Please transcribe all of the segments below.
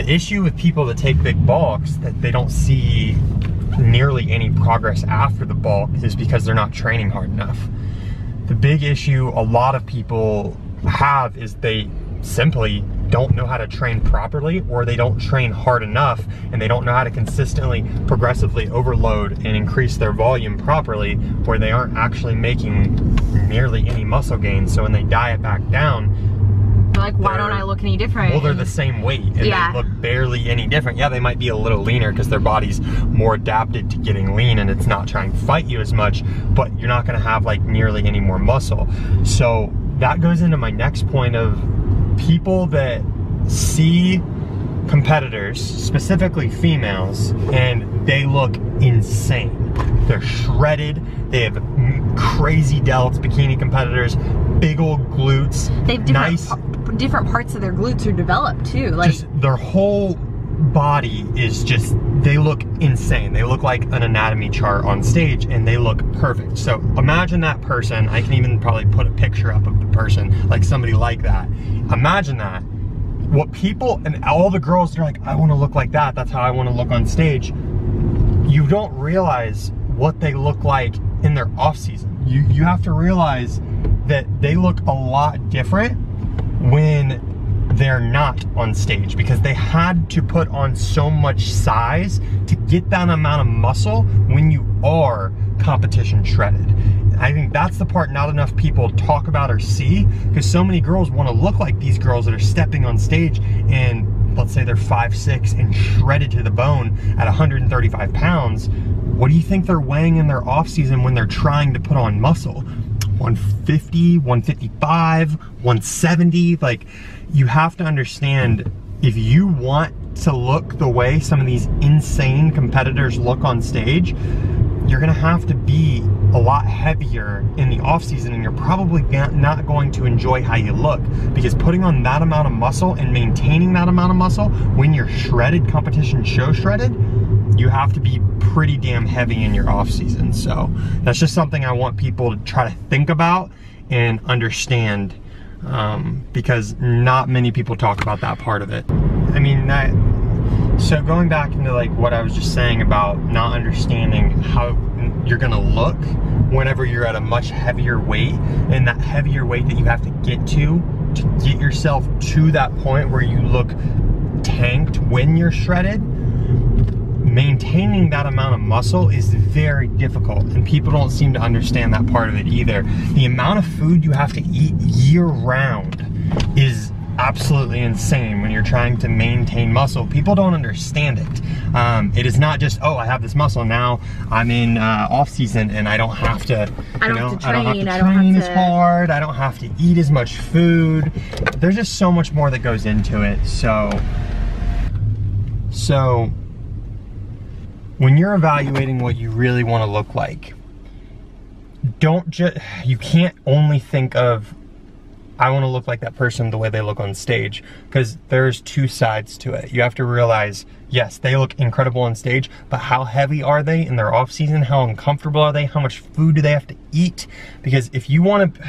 The issue with people that take big bulks that they don't see nearly any progress after the bulk is because they're not training hard enough. The big issue a lot of people have is they simply don't know how to train properly, or they don't train hard enough, and they don't know how to consistently, progressively overload and increase their volume properly, where they aren't actually making nearly any muscle gain. So when they diet back down, they're like, why don't I look any different? Well, they're the same weight and they look barely any different. Yeah, they might be a little leaner because their body's more adapted to getting lean and it's not trying to fight you as much, but you're not gonna have like nearly any more muscle. So that goes into my next point of people that see competitors, specifically females, and they look insane. They're shredded, they have crazy delts, bikini competitors, big old glutes. They have different parts of their glutes are developed too. Like, just their whole body is just, they look insane. They look like an anatomy chart on stage and they look perfect. So imagine that person. I can even probably put a picture up of the person, like somebody like that. Imagine that. What people, and all the girls, they're like, I want to look like that. That's how I want to look on stage. You don't realize what they look like in their off season. You have to realize that they look a lot different when they're not on stage, because they had to put on so much size to get that amount of muscle when you are competition shredded. I think that's the part not enough people talk about or see, because so many girls want to look like these girls that are stepping on stage and let's say they're 5'6" and shredded to the bone at 135 pounds. What do you think they're weighing in their off season when they're trying to put on muscle? 150, 155, 170. Like, you have to understand, if you want to look the way some of these insane competitors look on stage, you're gonna have to be a lot heavier in the off season, and you're probably not going to enjoy how you look, because putting on that amount of muscle and maintaining that amount of muscle when you're shredded, competition show shredded, you have to be pretty damn heavy in your off season. So that's just something I want people to try to think about and understand, because not many people talk about that part of it. I mean, so going back into like what I was just saying about not understanding how you're gonna look whenever you're at a much heavier weight, and that heavier weight that you have to get yourself to that point where you look tanked when you're shredded. Maintaining that amount of muscle is very difficult, and people don't seem to understand that part of it either. The amount of food you have to eat year round is absolutely insane when you're trying to maintain muscle. People don't understand it. It is not just, oh, I have this muscle, now I'm in off season and I don't have to, I don't have to train as hard, I don't have to eat as much food. There's just so much more that goes into it. So when you're evaluating what you really want to look like, you can't only think of, I want to look like that person the way they look on stage, because there's two sides to it. You have to realize, yes, they look incredible on stage, but how heavy are they in their off season? How uncomfortable are they? How much food do they have to eat? Because if you want to,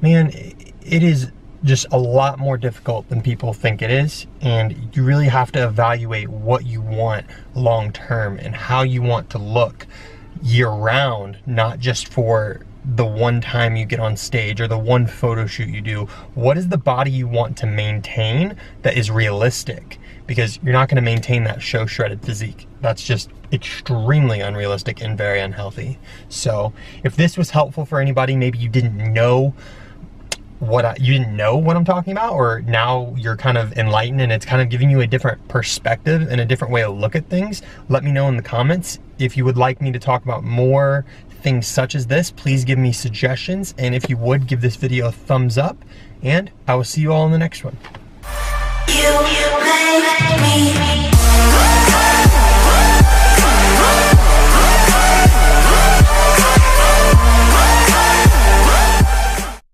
man, it is just a lot more difficult than people think it is, and you really have to evaluate what you want long term and how you want to look year round, not just for the one time you get on stage or the one photo shoot you do. What is the body you want to maintain that is realistic? Because you're not going to maintain that show shredded physique. That's just extremely unrealistic and very unhealthy. So if this was helpful for anybody, maybe you didn't know what I'm talking about, or now you're kind of enlightened and it's kind of giving you a different perspective and a different way to look at things, let me know in the comments. If you would like me to talk about more things such as this, please give me suggestions, and if you would, give this video a thumbs up, and I will see you all in the next one.